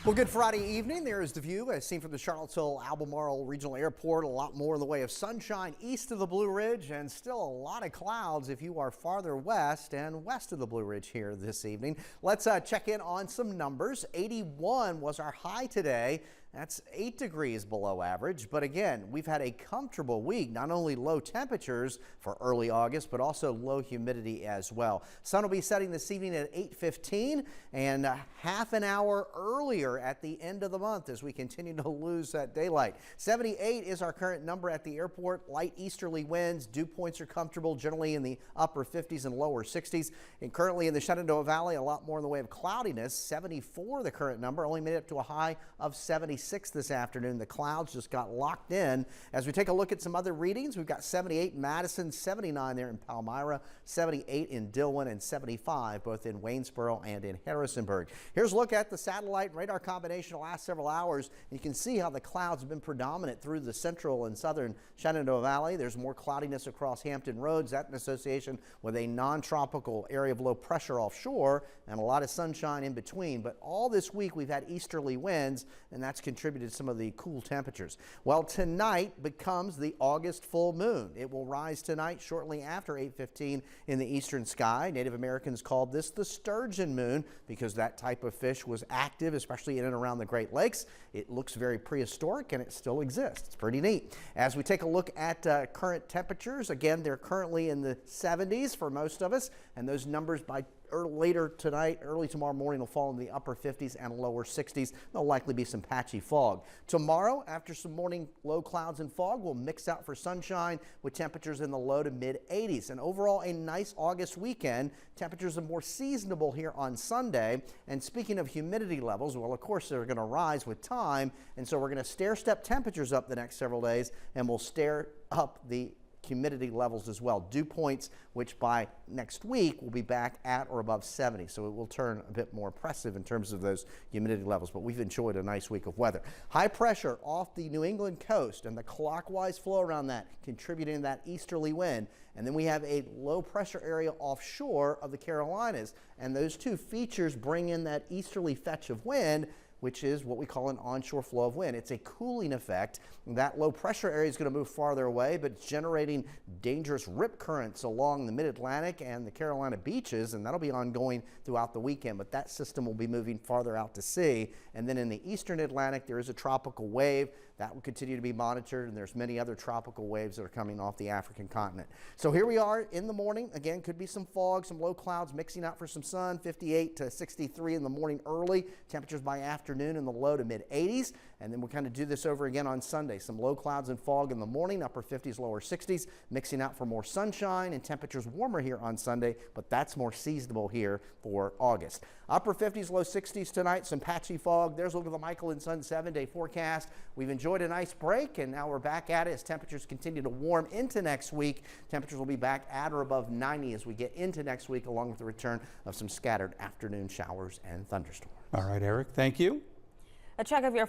Well, good Friday evening. There is the view as seen from the Charlottesville-Albemarle Regional Airport. A lot more in the way of sunshine east of the Blue Ridge and still a lot of clouds if you are farther west and west of the Blue Ridge here this evening. Let's check in on some numbers. 81 was our high today. That's 8 degrees below average. But again, we've had a comfortable week, not only low temperatures for early August, but also low humidity as well. Sun will be setting this evening at 8:15 and half an hour earlier at the end of the month as we continue to lose that daylight. 78 is our current number at the airport. Light easterly winds. Dew points are comfortable, generally in the upper 50s and lower 60s. And currently in the Shenandoah Valley, a lot more in the way of cloudiness. 74 the current number, only made it up to a high of 76 this afternoon. The clouds just got locked in. As we take a look at some other readings, we've got 78 in Madison, 79 there in Palmyra, 78 in Dillon, and 75 both in Waynesboro and in Harrisonburg. Here's a look at the satellite and radar combination the last several hours. You can see how the clouds have been predominant through the central and southern Shenandoah Valley. There's more cloudiness across Hampton Roads, that in association with a non-tropical area of low pressure offshore and a lot of sunshine in between. But all this week we've had easterly winds, and that's contributed to some of the cool temperatures. Well, tonight becomes the August full moon. It will rise tonight shortly after 8:15 in the eastern sky. Native Americans called this the sturgeon moon because that type of fish was active, especially in and around the Great Lakes. It looks very prehistoric and it still exists. It's pretty neat. As we take a look at current temperatures, again, they're currently in the 70s for most of us, and those numbers by later tonight, early tomorrow morning will fall in the upper 50s and lower 60s. There'll likely be some patchy fog. Tomorrow, after some morning low clouds and fog, we'll mix out for sunshine with temperatures in the low to mid 80s. And overall, a nice August weekend. Temperatures are more seasonable here on Sunday. And speaking of humidity levels, well, of course, they're going to rise with time. And so we're going to stair-step temperatures up the next several days, and we'll stair up the humidity levels as well. Dew points, which by next week will be back at or above 70. So it will turn a bit more oppressive in terms of those humidity levels, but we've enjoyed a nice week of weather. High pressure off the New England coast and the clockwise flow around that contributing to that easterly wind. And then we have a low pressure area offshore of the Carolinas. And those two features bring in that easterly fetch of wind, which is what we call an onshore flow of wind. It's a cooling effect. That low pressure area is going to move farther away, but it's generating dangerous rip currents along the mid-Atlantic and the Carolina beaches, and that'll be ongoing throughout the weekend. But that system will be moving farther out to sea. And then in the eastern Atlantic, there is a tropical wave that will continue to be monitored, and there's many other tropical waves that are coming off the African continent. So here we are in the morning. Again, could be some fog, some low clouds mixing out for some sun. 58 to 63 in the morning early. Temperatures by afternoon in the low to mid 80s. And then we'll kind of do this over again on Sunday. Some low clouds and fog in the morning, upper 50s, lower 60s, mixing out for more sunshine and temperatures warmer here on Sunday, but that's more seasonable here for August. Upper 50s, low 60s tonight, some patchy fog. There's a look at the Michael and Son 7-day forecast. We've enjoyed a nice break, and now we're back at it as temperatures continue to warm into next week. Temperatures will be back at or above 90 as we get into next week, along with the return of some scattered afternoon showers and thunderstorms. All right, Eric, thank you. A check of your